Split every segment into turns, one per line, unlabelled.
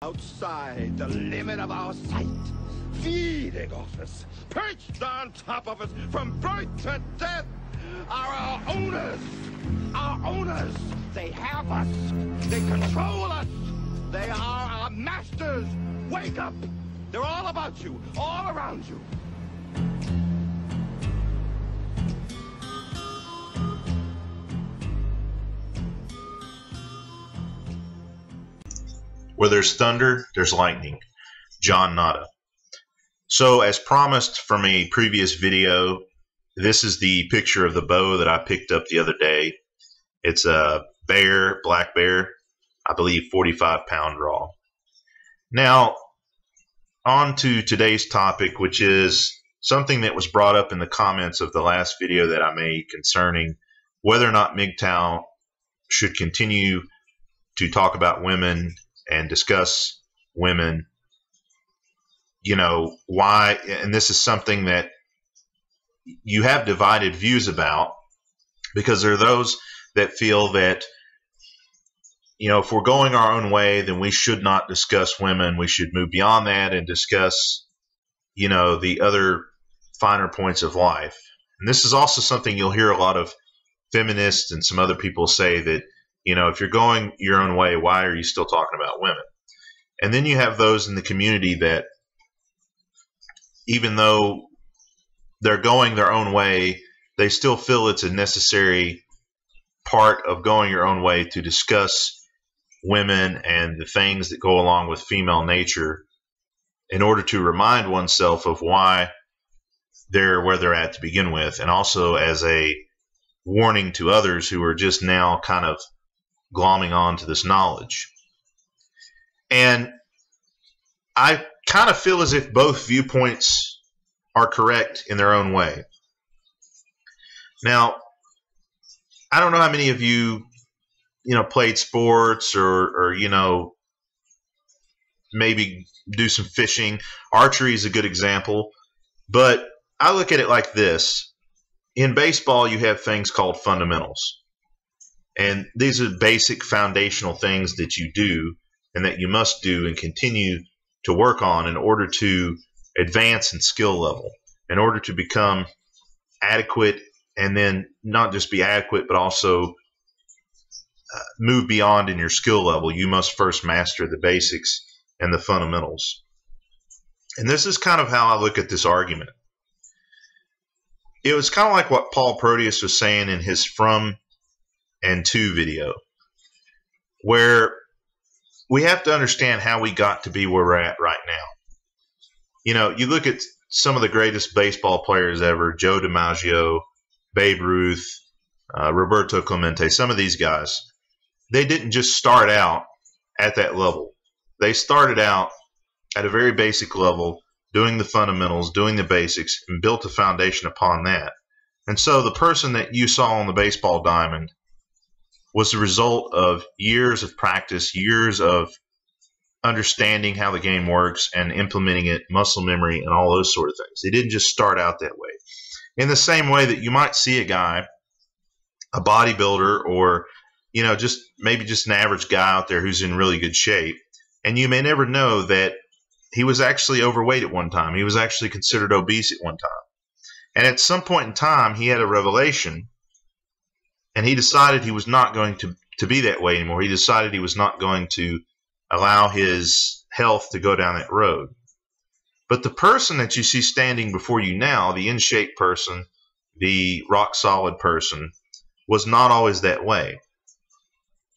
outside the limit of our sight, feeding off us, perched on top of us from birth to death, are our owners. Our owners. They have us. They control us. They are our masters. Wake up. They're all about you, all around you.
Where there's thunder, there's lightning. John Nada. So, as promised from a previous video, this is the picture of the bow that I picked up the other day. It's a bear, black bear, I believe 45-pound raw. Now, on to today's topic, which is something that was brought up in the comments of the last video that I made concerning whether or not MGTOW should continue to talk about women and discuss women. You know, why, and this is something that you have divided views about, because there are those that feel that, you know, if we're going our own way, then we should not discuss women. We should move beyond that and discuss, you know, the other finer points of life. And this is also something you'll hear a lot of feminists and some other people say, that, you know, if you're going your own way, why are you still talking about women? And then you have those in the community that, even though they're going their own way, they still feel it's a necessary part of going your own way to discuss women and the things that go along with female nature, in order to remind oneself of why they're where they're at to begin with, and also as a warning to others who are just now kind of glomming on to this knowledge. And I kind of feel as if both viewpoints are correct in their own way. Now, I don't know how many of you, played sports or maybe do some fishing. Archery is a good example. But I look at it like this. In baseball, you have things called fundamentals. And these are basic foundational things that you do and that you must do and continue to work on in order to advance in skill level, in order to become adequate, and then not just be adequate, but also move beyond in your skill level. You must first master the basics and the fundamentals. And this is kind of how I look at this argument. It was kind of like what Paul Proteus was saying in his From and To video, where we have to understand how we got to be where we're at right now. You look at some of the greatest baseball players ever, Joe DiMaggio, Babe Ruth, Roberto Clemente, some of these guys, they didn't just start out at that level. They started out at a very basic level, doing the fundamentals, doing the basics, and built a foundation upon that. And so the person that you saw on the baseball diamond was the result of years of practice, years of understanding how the game works and implementing it, muscle memory, and all those sort of things. They didn't just start out that way. In the same way that you might see a guy, a bodybuilder, or maybe just an average guy out there who's in really good shape, and you may never know that he was actually overweight at one time. He was actually considered obese at one time. And at some point in time, he had a revelation, and he decided he was not going to be that way anymore. He decided he was not going to allow his health to go down that road. But the person that you see standing before you now, the in-shape person, the rock-solid person, was not always that way.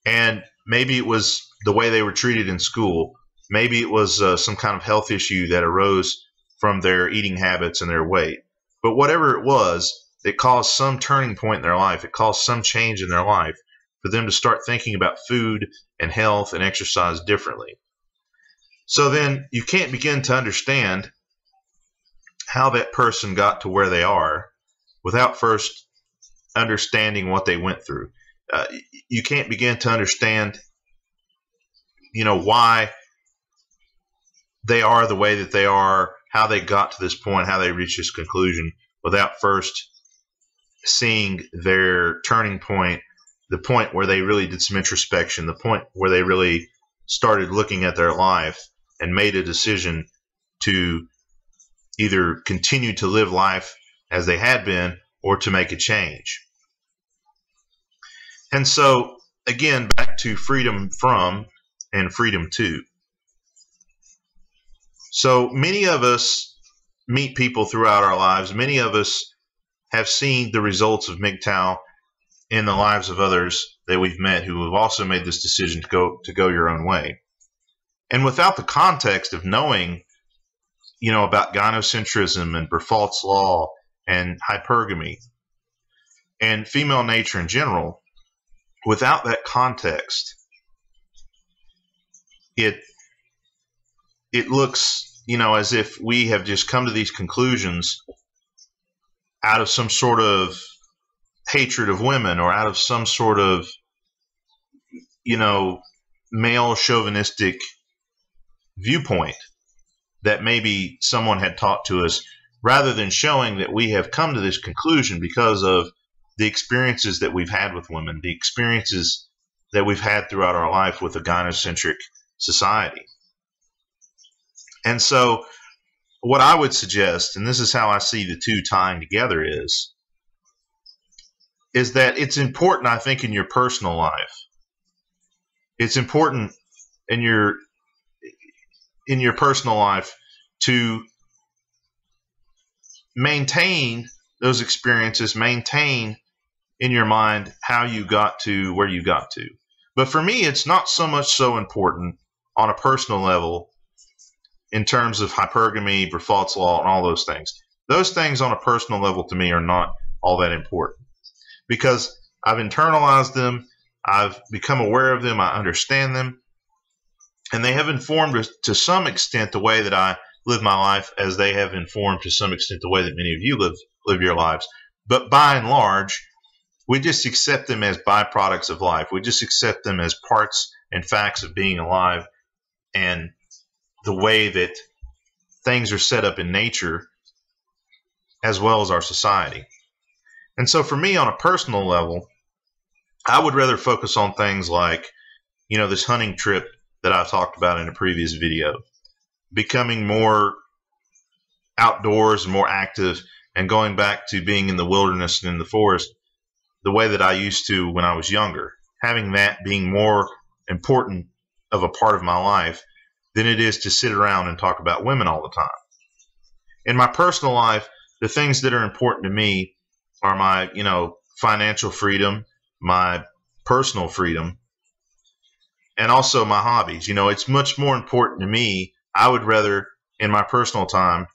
And maybe it was the way they were treated in school. Maybe it was some kind of health issue that arose from their eating habits and their weight. But whatever it was, it caused some turning point in their life. It caused some change in their life for them to start thinking about food and health and exercise differently. So then you can't begin to understand how that person got to where they are without first understanding what they went through. You can't begin to understand, why they are the way that they are, how they got to this point, how they reached this conclusion, without first seeing their turning point, the point where they really did some introspection, the point where they really started looking at their life and made a decision to either continue to live life as they had been or to make a change. And so, again, back to freedom from and freedom to. So many of us meet people throughout our lives. Many of us have seen the results of MGTOW in the lives of others that we've met who have also made this decision to go your own way. And without the context of knowing, about gynocentrism and Bertholdt's law and hypergamy and female nature in general, without that context, it looks, as if we have just come to these conclusions out of some sort of hatred of women or out of some sort of, male chauvinistic viewpoint that maybe someone had taught to us, rather than showing that we have come to this conclusion because of the experiences that we've had with women, the experiences that we've had throughout our life with a gynocentric society. And so what I would suggest, and this is how I see the two tying together, is that it's important, I think, in your personal life. It's important in your personal life to maintain those experiences, maintain in your mind how you got to where you got to. But for me, it's not so much so important on a personal level in terms of hypergamy, Bertholdt's law, and all those things. Those things on a personal level to me are not all that important because I've internalized them, I've become aware of them, I understand them, and they have informed to some extent the way that I live my life, as they have informed to some extent the way that many of you live your lives. But by and large, we just accept them as byproducts of life. We just accept them as parts and facts of being alive and the way that things are set up in nature as well as our society. And so for me, on a personal level, I would rather focus on things like, this hunting trip that I talked about in a previous video, becoming more outdoors and more active and going back to being in the wilderness and in the forest the way that I used to when I was younger, having that being more important of a part of my life than it is to sit around and talk about women all the time. In my personal life, the things that are important to me are my, financial freedom, my personal freedom, and also my hobbies. It's much more important to me. I would rather, in my personal time,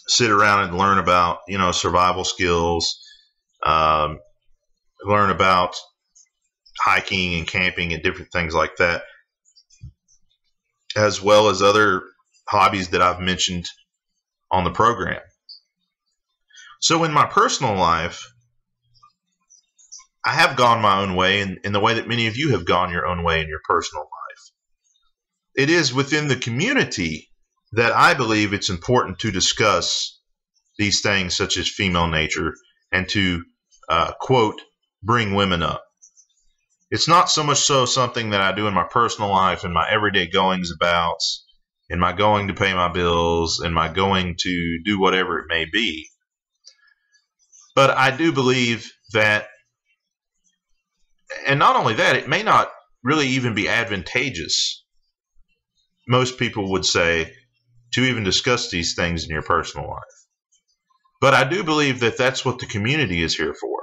sit around and learn about, survival skills, learn about hiking and camping and different things like that, as well as other hobbies that I've mentioned on the program. So in my personal life, I have gone my own way in the way that many of you have gone your own way in your personal life. It is within the community that I believe it's important to discuss these things such as female nature and to, quote, bring women up. It's not so much so something that I do in my personal life, in my everyday goings abouts, in my going to pay my bills, in my going to do whatever it may be. But I do believe that, and not only that, it may not really even be advantageous, most people would say, to even discuss these things in your personal life. But I do believe that that's what the community is here for.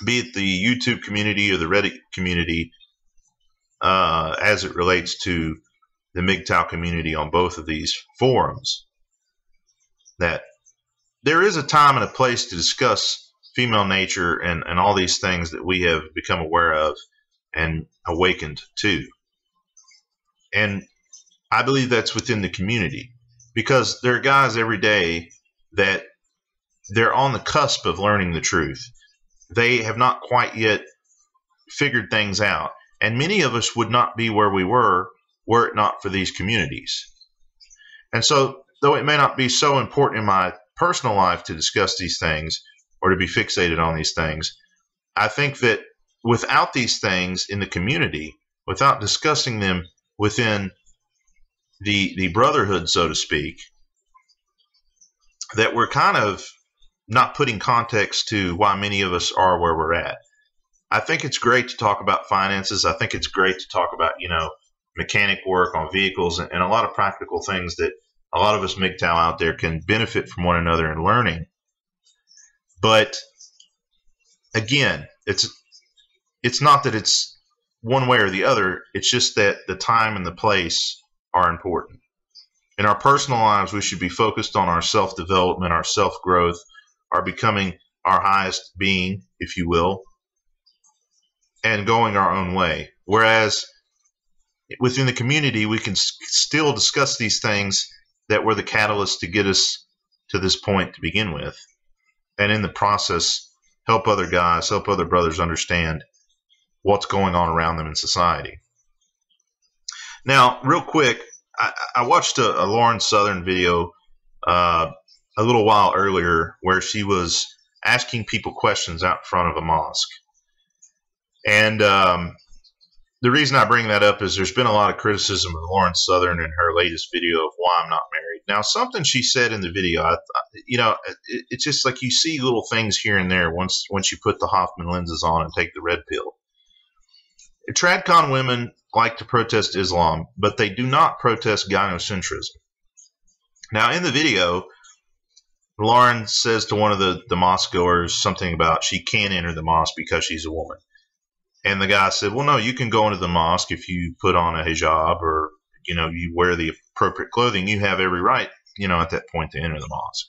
Be it the YouTube community or the Reddit community, as it relates to the MGTOW community on both of these forums, that there is a time and a place to discuss female nature and all these things that we have become aware of and awakened to. And I believe that's within the community, because there are guys every day that they're on the cusp of learning the truth. They have not quite yet figured things out. And many of us would not be where we were it not for these communities. And so, though it may not be so important in my personal life to discuss these things or to be fixated on these things, I think that without these things in the community, without discussing them within the brotherhood, so to speak, that we're kind of not putting context to why many of us are where we're at. I think it's great to talk about finances. I think it's great to talk about, mechanic work on vehicles and a lot of practical things that a lot of us MGTOW out there can benefit from one another in learning. But again, it's not that it's one way or the other. It's just that the time and the place are important. In our personal lives, we should be focused on our self-development, our self-growth, our becoming our highest being, if you will, and going our own way. Whereas within the community, we can still discuss these things that were the catalyst to get us to this point to begin with. And in the process, help other guys, help other brothers understand what's going on around them in society. Now, real quick, I watched a Lauren Southern video a little while earlier where she was asking people questions out in front of a mosque. And the reason I bring that up is there's been a lot of criticism of Lauren Southern in her latest video of Why I'm Not Married. Now, something she said in the video, it's just like you see little things here and there once you put the Hoffman lenses on and take the red pill. TradCon women like to protest Islam, but they do not protest gynocentrism. Now, in the video, Lauren says to one of the mosque goers something about she can't enter the mosque because she's a woman. And the guy said, well, no, you can go into the mosque if you put on a hijab or, you wear the appropriate clothing. You have every right, at that point to enter the mosque.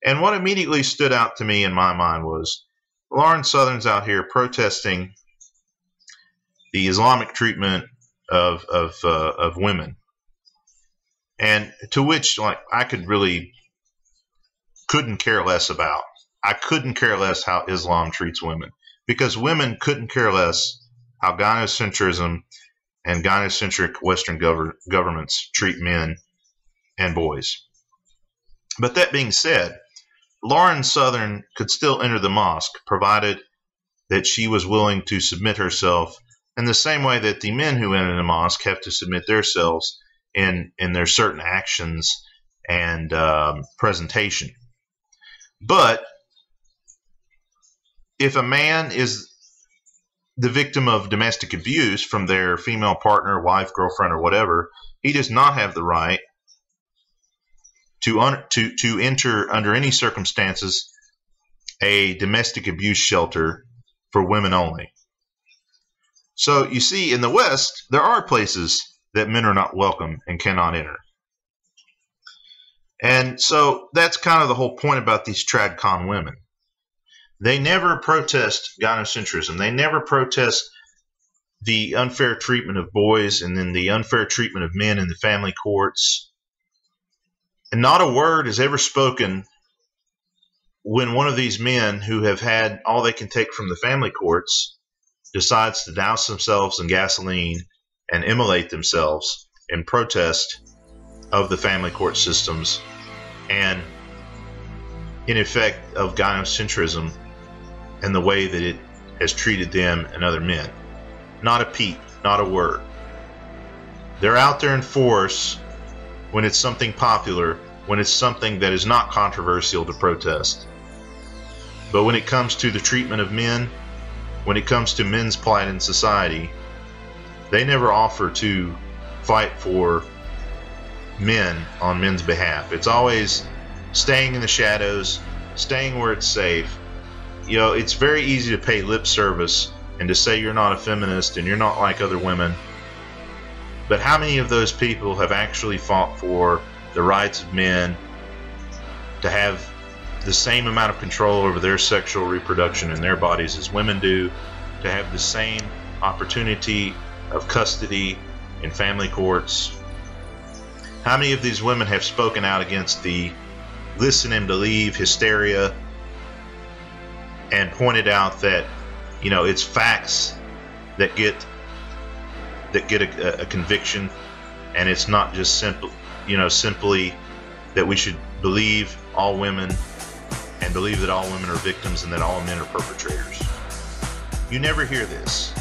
And what immediately stood out to me in my mind was Lauren Southern's out here protesting the Islamic treatment of women. And to which, I couldn't care less about. I couldn't care less how Islam treats women. Because women couldn't care less how gynocentrism and gynocentric Western governments treat men and boys. But that being said, Lauren Southern could still enter the mosque, provided that she was willing to submit herself in the same way that the men who enter the mosque have to submit themselves in their certain actions and presentation. But if a man is the victim of domestic abuse from their female partner, wife, girlfriend, or whatever, he does not have the right to enter under any circumstances a domestic abuse shelter for women only. So you see, in the West, there are places that men are not welcome and cannot enter. And so that's kind of the whole point about these TradCon women. They never protest gynocentrism. They never protest the unfair treatment of boys and then the unfair treatment of men in the family courts. And not a word is ever spoken when one of these men who have had all they can take from the family courts decides to douse themselves in gasoline and immolate themselves in protest of the family court systems and, in effect, of gynocentrism and the way that it has treated them and other men. Not a peep, not a word. They're out there in force when it's something popular, when it's something that is not controversial to protest. But when it comes to the treatment of men, when it comes to men's plight in society, they never offer to fight for men on men's behalf. It's always staying in the shadows, staying where it's safe. It's very easy to pay lip service and to say you're not a feminist and you're not like other women. But how many of those people have actually fought for the rights of men to have the same amount of control over their sexual reproduction in their bodies as women do, to have the same opportunity of custody in family courts? How many of these women have spoken out against the listen him to leave hysteria and pointed out that it's facts that get a conviction, and it's not just simply that we should believe all women and believe that all women are victims and that all men are perpetrators? You never hear this.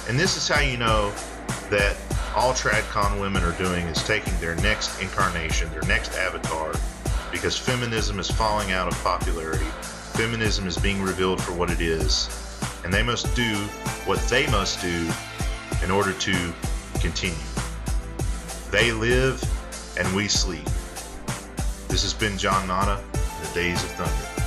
And this is how you know that all TradCon women are doing is taking their next incarnation, their next avatar, because feminism is falling out of popularity. Feminism is being revealed for what it is, and they must do what they must do in order to continue. They live and we sleep. This has been John Nana, The Days of Thunder.